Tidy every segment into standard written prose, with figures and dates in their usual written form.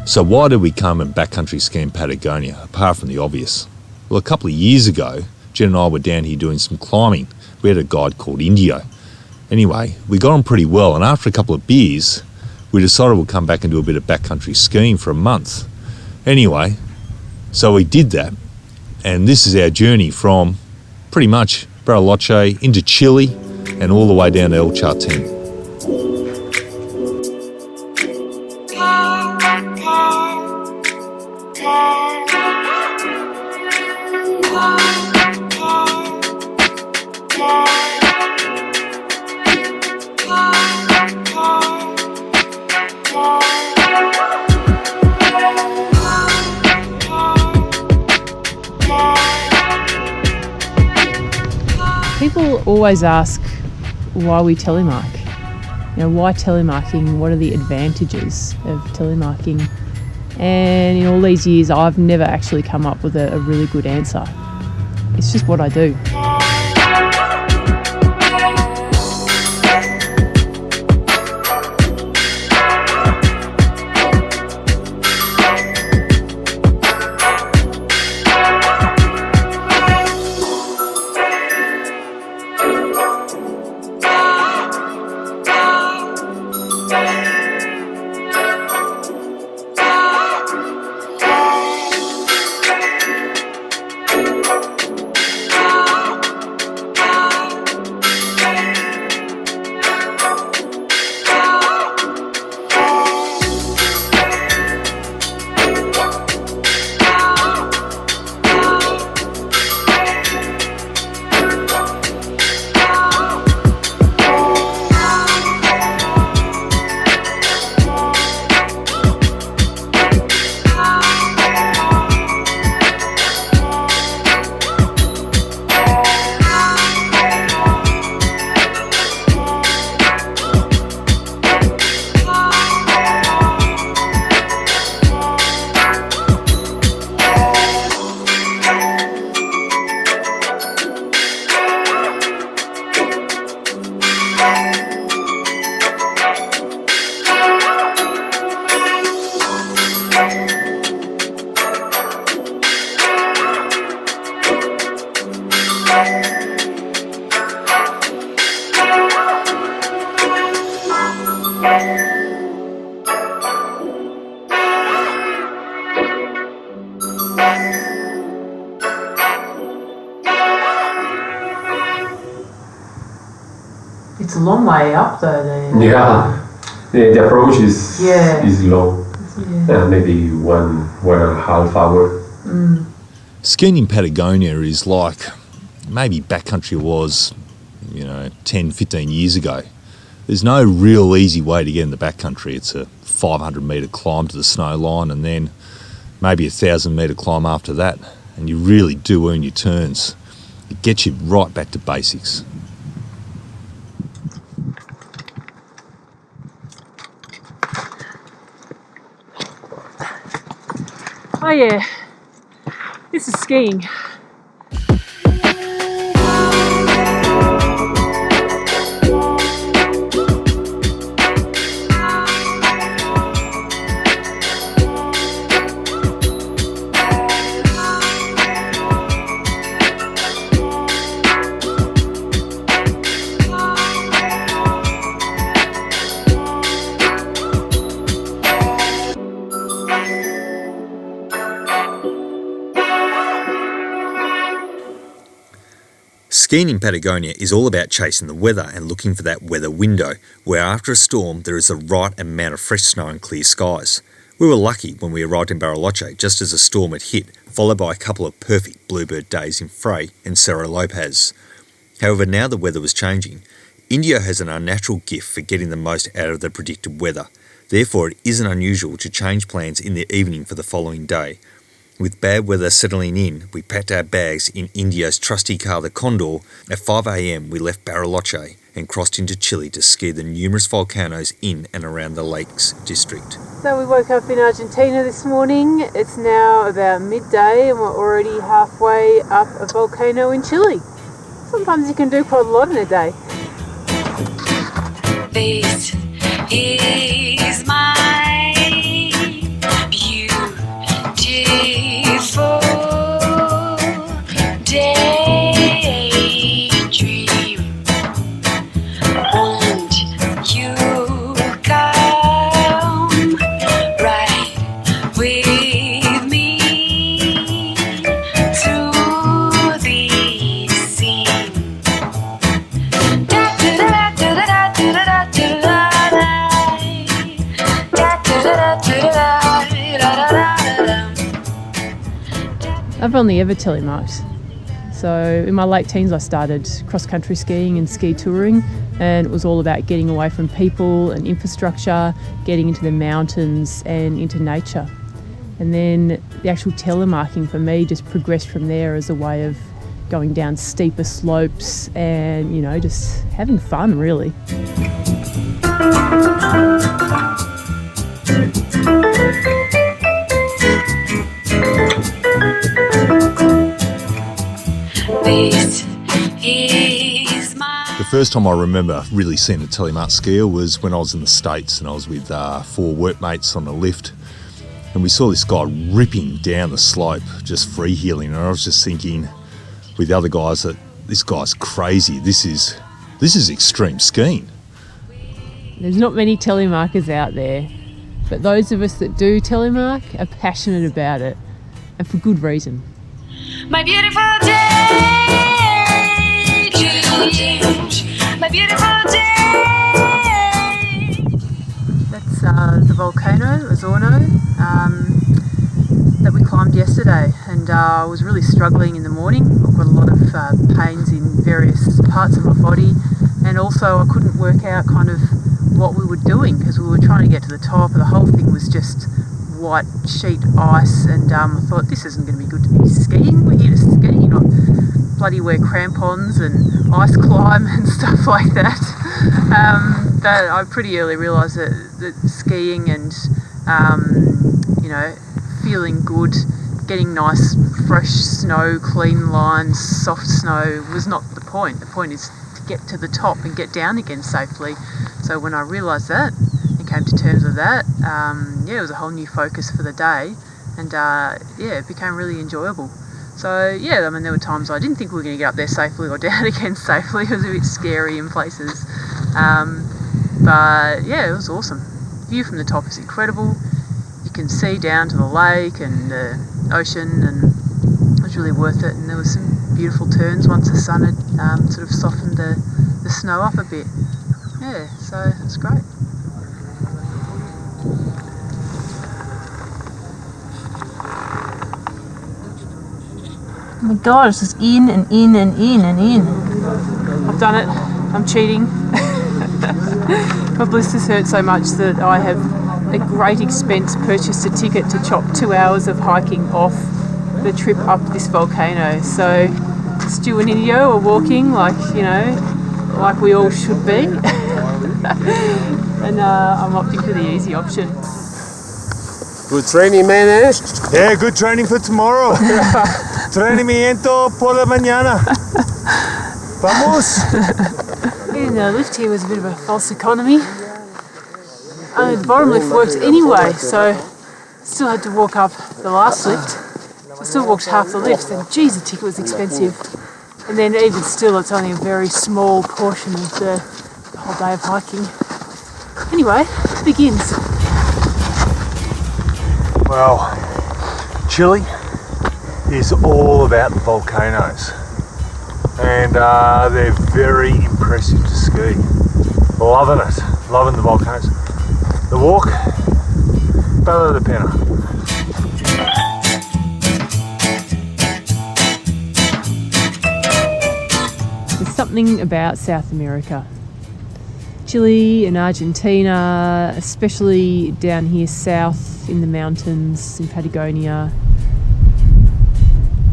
So why did we come and backcountry ski in Patagonia, apart from the obvious? Well, a couple of years ago, Jen and I were down here doing some climbing. We had a guide called Indio. Anyway, we got on pretty well, and after a couple of beers, we decided we'd come back and do a bit of backcountry skiing for a month. Anyway, so we did that, and this is our journey from pretty much Bariloche into Chile and all the way down to El Chalten. People always ask why we telemark. Why telemarking? What are the advantages of telemarking? And in all these years, I've never actually come up with a really good answer. It's just what I do. It's a long way up though. The approach is long. Maybe one and a half hour. Skiing in Patagonia is like maybe backcountry was, 10, 15 years ago. There's no real easy way to get in the backcountry. It's a 500 metre climb to the snow line and then maybe a 1,000 metre climb after that. And you really do earn your turns. It gets you right back to basics. Oh yeah, this is skiing. Skiing in Patagonia is all about chasing the weather and looking for that weather window, where after a storm there is the right amount of fresh snow and clear skies. We were lucky when we arrived in Bariloche just as a storm had hit, followed by a couple of perfect bluebird days in Frey and Cerro Lopaz. However, now the weather was changing. Indio has an unnatural gift for getting the most out of the predicted weather. Therefore, it isn't unusual to change plans in the evening for the following day. With bad weather settling in, we packed our bags in Indio's trusty car, the Condor. At 5 a.m, we left Bariloche and crossed into Chile to ski the numerous volcanoes in and around the Lakes district. So we woke up in Argentina this morning. It's now about midday and we're already halfway up a volcano in Chile. Sometimes you can do quite a lot in a day. This is my I've only ever telemarked. So in my late teens I started cross-country skiing and ski touring, and it was all about getting away from people and infrastructure, getting into the mountains and into nature. And then the actual telemarking for me just progressed from there as a way of going down steeper slopes and, just having fun, really. The first time I remember really seeing a telemark skier was when I was in the States, and I was with 4 workmates on a lift, and we saw this guy ripping down the slope, just freewheeling, and I was just thinking with the other guys that this guy's crazy. This is extreme skiing. There's not many telemarkers out there, but those of us that do telemark are passionate about it, and for good reason. My beautiful day, Julie, my beautiful day. That's the volcano, Ozorno, that we climbed yesterday, and I was really struggling in the morning. I've got a lot of pains in various parts of my body, and also I couldn't work out kind of what we were doing because we were trying to get to the top, and the whole thing was just white sheet ice, and I thought this isn't going to be good to be skiing. We're here to ski, not bloody wear crampons and ice climb and stuff like that. But I pretty early realised that skiing and feeling good, getting nice fresh snow, clean lines, soft snow was not the point. The point is to get to the top and get down again safely. So when I realised that and came to terms with that, it was a whole new focus for the day, and it became really enjoyable. So there were times I didn't think we were going to get up there safely or down again safely. It was a bit scary in places, but it was awesome. View from the top is incredible. You can see down to the lake and the ocean, and it was really worth it. And there was some beautiful turns once the sun had sort of softened the snow up a bit. So it's great. Oh my God, it's just in and in and in and in. I've done it. I'm cheating. My blisters hurt so much that I have, at great expense, purchased a ticket to chop 2 hours of hiking off the trip up this volcano. So Stu and Indio are walking like we all should be. And I'm opting for the easy option. Good training, man, eh? Yeah, good training for tomorrow. Entrenamiento por la mañana. Vamos. Getting the lift here was a bit of a false economy. Only the bottom lift worked anyway, so still had to walk up the last lift. So I still walked half the lift, and geez, the ticket was expensive. And then even still, it's only a very small portion of the whole day of hiking. Anyway, it begins. Well, Chile is all about the volcanoes, and they're very impressive to ski. Loving it, loving the volcanoes. The walk, Bella de Pena. There's something about South America. Chile and Argentina, especially down here south in the mountains in Patagonia.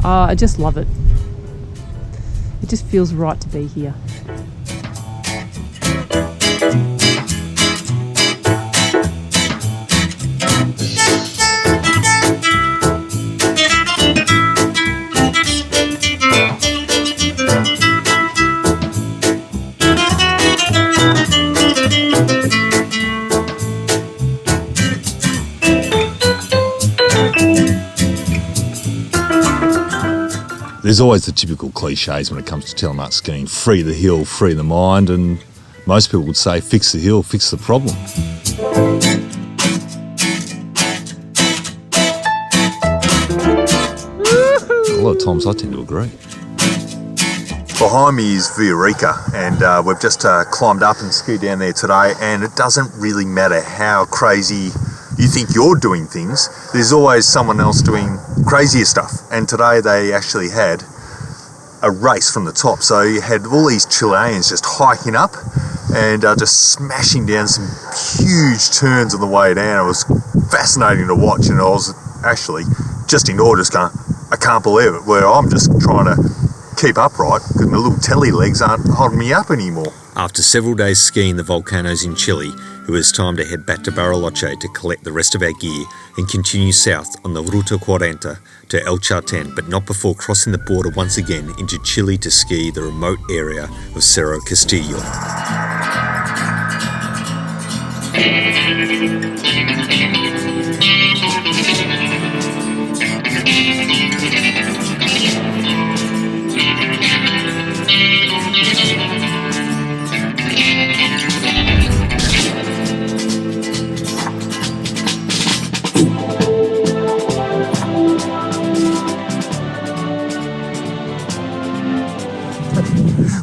I just love it. It just feels right to be here. There's always the typical cliches when it comes to telemark skiing: free the hill, free the mind, and most people would say fix the hill, fix the problem. A lot of times I tend to agree. Behind me is Villarrica, and we've just climbed up and skied down there today, and it doesn't really matter how crazy you think you're doing things, there's always someone else doing crazier stuff. And today they actually had a race from the top. So you had all these Chileans just hiking up and just smashing down some huge turns on the way down. It was fascinating to watch, and I was actually just in awe, just going, I can't believe it, where I'm just trying to keep upright because my little telly legs aren't holding me up anymore. After several days skiing the volcanoes in Chile, it was time to head back to Bariloche to collect the rest of our gear and continue south on the Ruta 40 to El Chalten, but not before crossing the border once again into Chile to ski the remote area of Cerro Castillo.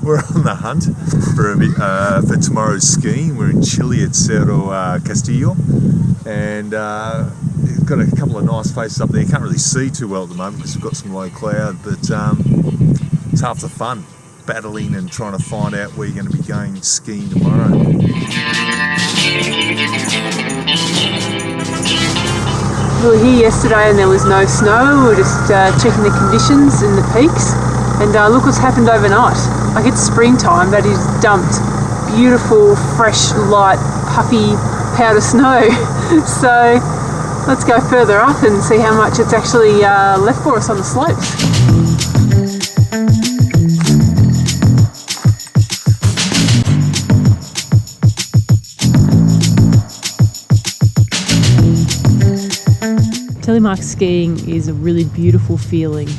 We're on the hunt for tomorrow's skiing. We're in Chile at Cerro Castillo, and we've got a couple of nice faces up there. You can't really see too well at the moment because we've got some low cloud, but it's half the fun, battling and trying to find out where you're going to be going skiing tomorrow. We were here yesterday and there was no snow. We were just checking the conditions in the peaks, and look what's happened overnight. Like, it's springtime, but it's dumped beautiful, fresh, light, puffy powder snow. So let's go further up and see how much it's actually left for us on the slopes. Telemark skiing is a really beautiful feeling.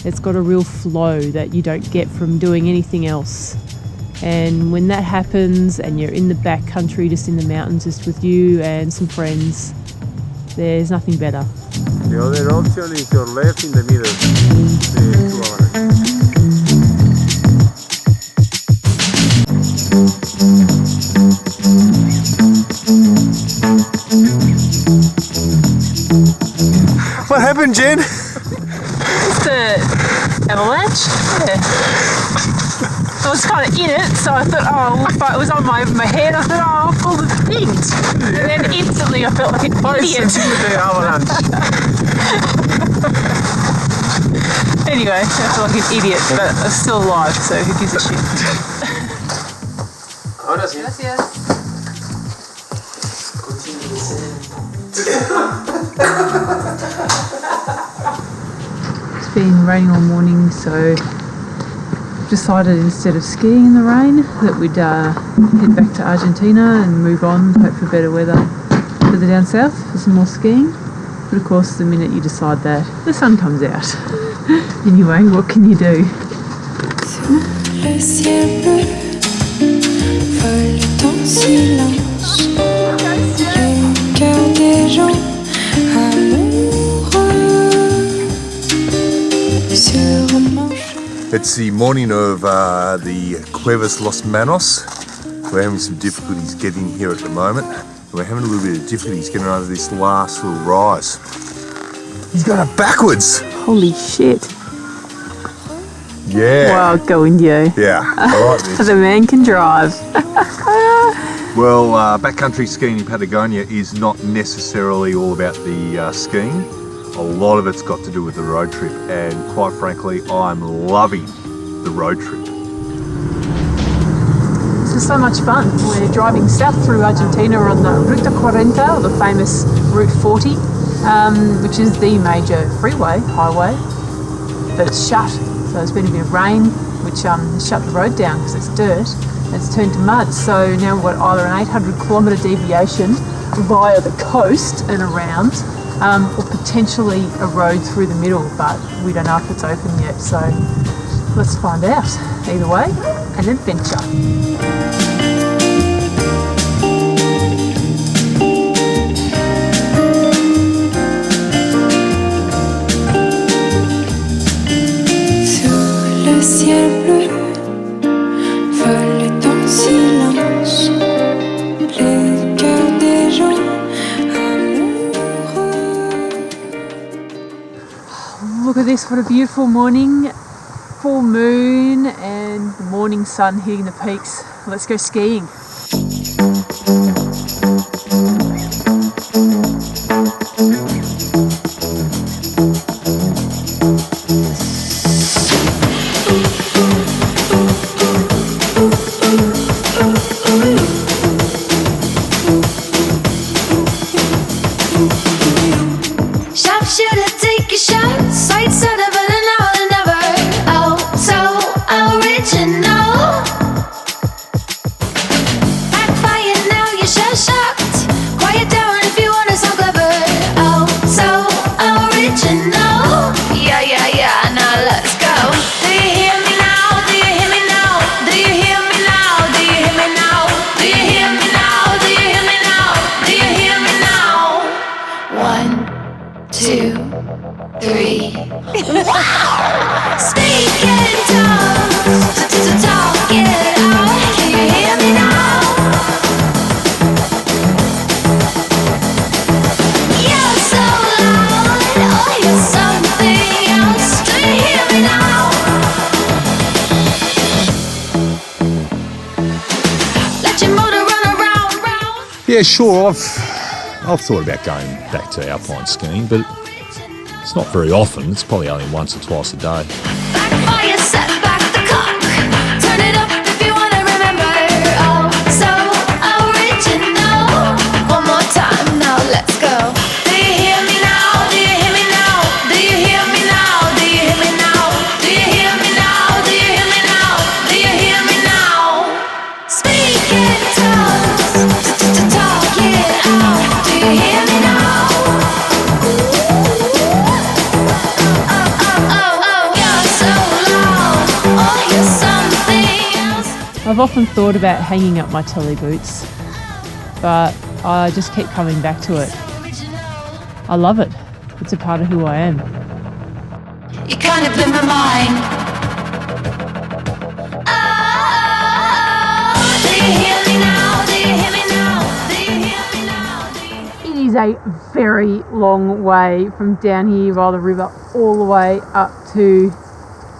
It's got a real flow that you don't get from doing anything else. And when that happens and you're in the backcountry, just in the mountains, just with you and some friends, there's nothing better. The other option is your left in the middle. What happened, Jen? Just an avalanche. Yeah. I was kind of in it, so I thought, oh, if it was on my head, I thought, oh, I'll pull the things. And then instantly I felt like an idiot. Anyway, I felt like an idiot, but I'm still alive, so who gives a shit? Ahora sí. Gracias. It's been raining all morning, so decided instead of skiing in the rain that we'd head back to Argentina and move on, hope for better weather further down south for some more skiing. But of course, the minute you decide that, the sun comes out. Anyway, what can you do? It's the morning of the Cuevas Los Manos. We're having some difficulties getting here at the moment. We're having a little bit of difficulties getting over this last little rise. He's going up backwards. Holy shit. Yeah. Wow, go Indio. Yeah, I like this. The man can drive. Well, backcountry skiing in Patagonia is not necessarily all about the skiing. A lot of it's got to do with the road trip, and quite frankly, I'm loving the road trip. This is so much fun. We're driving south through Argentina on the Ruta 40, or the famous Route 40, which is the major highway, but it's shut. So there's been a bit of rain, which has shut the road down because it's dirt, and it's turned to mud. So now we've got either an 800-kilometre deviation via the coast and around, or potentially a road through the middle, but we don't know if it's open yet. So let's find out. Either way, an adventure. Ciel bleu vole en silence, les cœurs des gens amoureux Look at this, what a beautiful morning. Full moon and the morning sun hitting the peaks. Let's go skiing. Sharpshooter, take a shot. Sight set of it and now and never. Oh, so original. Backfire now, you're shocked. Quiet down if you wanna sound clever. Oh, so original. Yeah, yeah, yeah, now let's go. Do you hear me now? Do you hear me now? Do you hear me now? Do you hear me now? Do you hear me now? Do you hear me now? Do you hear me now? 1, 2, 3. Speak in tongues, talk it out. Can you hear me now? You're so loud, oh, you're something else. Do you hear me now? Let your motor run around, round. Yeah, sure. I've thought about going back to alpine skiing, but it's not very often. It's probably only once or twice a day. Backfire, set back the clock. Turn it up if you wanna remember. Oh, so original. One more time, now let's go. Do you hear me now? Do you hear me now? Do you hear me now? Do you hear me now? Do you hear me now? Do you hear me now? Do you hear me now? Speak in tongues, talk it out. Do you hear me now? I've often thought about hanging up my telly boots, but I just keep coming back to it. I love it. It's a part of who I am. You kind of blew my mind. Oh, do you hear me now? Do you hear me now? Do you hear me now? It is a very long way from down here by the river all the way up to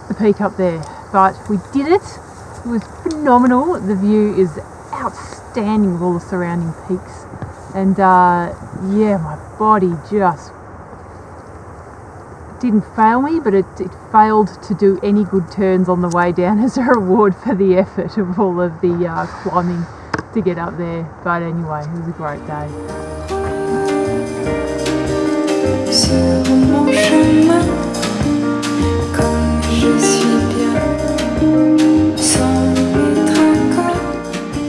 the peak up there, but we did it. It was phenomenal. The view is outstanding with all the surrounding peaks, and yeah, my body just didn't fail me, but it failed to do any good turns on the way down as a reward for the effort of all of the climbing to get up there. But anyway, it was a great day. Sur mon chemin, comme je suis bien, sans les tracas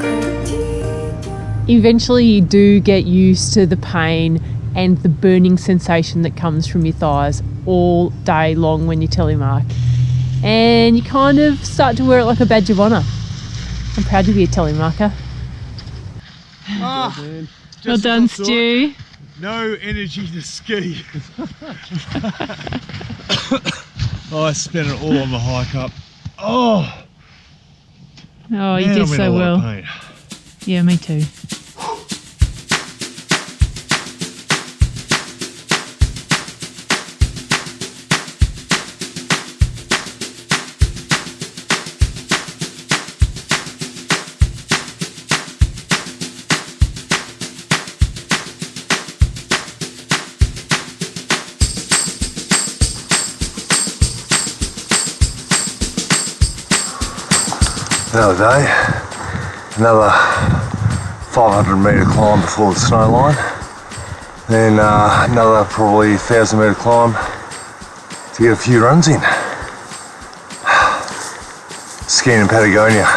quotidiens. Eventually you do get used to the pain and the burning sensation that comes from your thighs all day long when you telemark, and you kind of start to wear it like a badge of honour. I'm proud to be a telemarker. Well done, Stu. No energy to ski. I spent it all on the hike up. Oh, You did so well. Yeah, me too. Another day, another 500 metre climb before the snow line, then another probably 1,000 metre climb to get a few runs in. Skiing in Patagonia.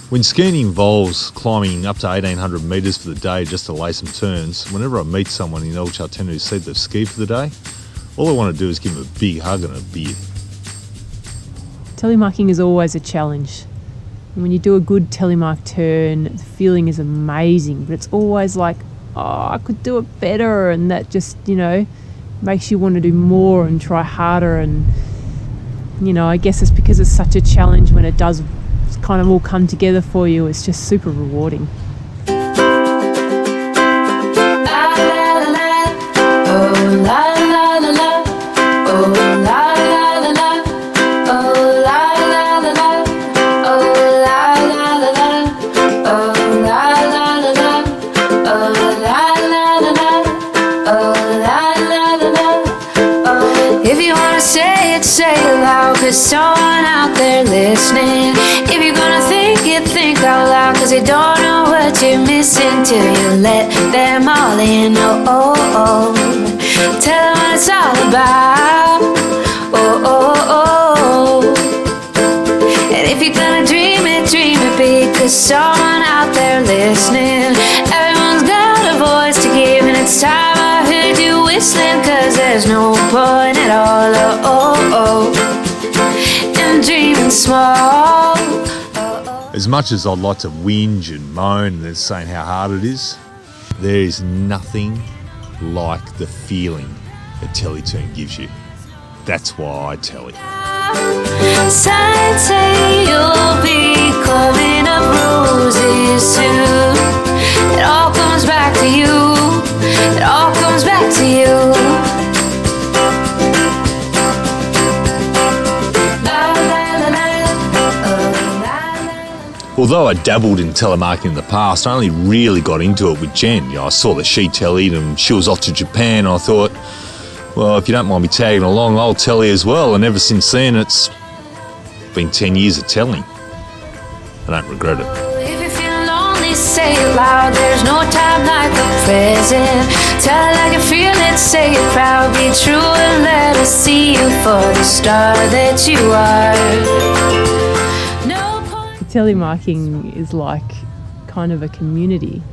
When skiing involves climbing up to 1,800 metres for the day just to lay some turns, whenever I meet someone in El Chalten who said they've skied for the day, all I want to do is give them a big hug and a beer. Telemarking is always a challenge. And when you do a good telemark turn, the feeling is amazing, but it's always like, oh, I could do it better, and that just, makes you want to do more and try harder. And I guess it's because it's such a challenge. When it does kind of all come together for you, it's just super rewarding. Say it loud, cause someone out there listening. If you're gonna think it, think out loud, cause they don't know what you're missing till you let them all in. Oh, oh, oh. Tell them what it's all about. Oh, oh, oh. And if you're gonna dream it big, cause someone out there listening. Everyone's got a voice to give, and it's time I heard you whistling, cause there's no point at all. Oh, oh, oh. And dreaming small. As much as I'd like to whinge and moan and saying how hard it is, there is nothing like the feeling that Teletoon gives you. That's why I tell you. Signs say you'll be coming up roses soon. It all comes back to you. It all comes back to you. Although I dabbled in telemarketing in the past, I only really got into it with Jen. I saw that she tellied and she was off to Japan. And I thought, well, if you don't mind me tagging along, I'll telly as well. And ever since then, it's been 10 years of telling. I don't regret it. If you feel lonely, say it loud. There's no time like the present. Tell it like you feel it, say it proud. Be true and let us see you for the star that you are. Telemarking is like kind of a community.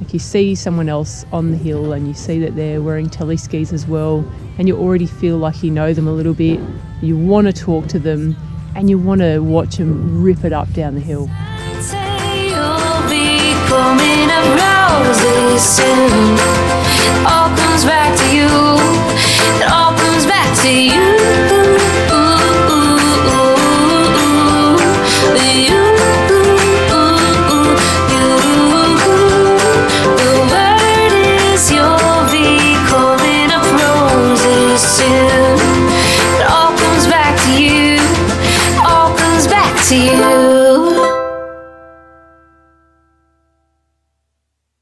Like you see someone else on the hill and you see that they're wearing tele skis as well, and you already feel like you know them a little bit. You want to talk to them and you want to watch them rip it up down the hill. Say you'll be coming up roses soon. It all comes back to you. It all comes back to you.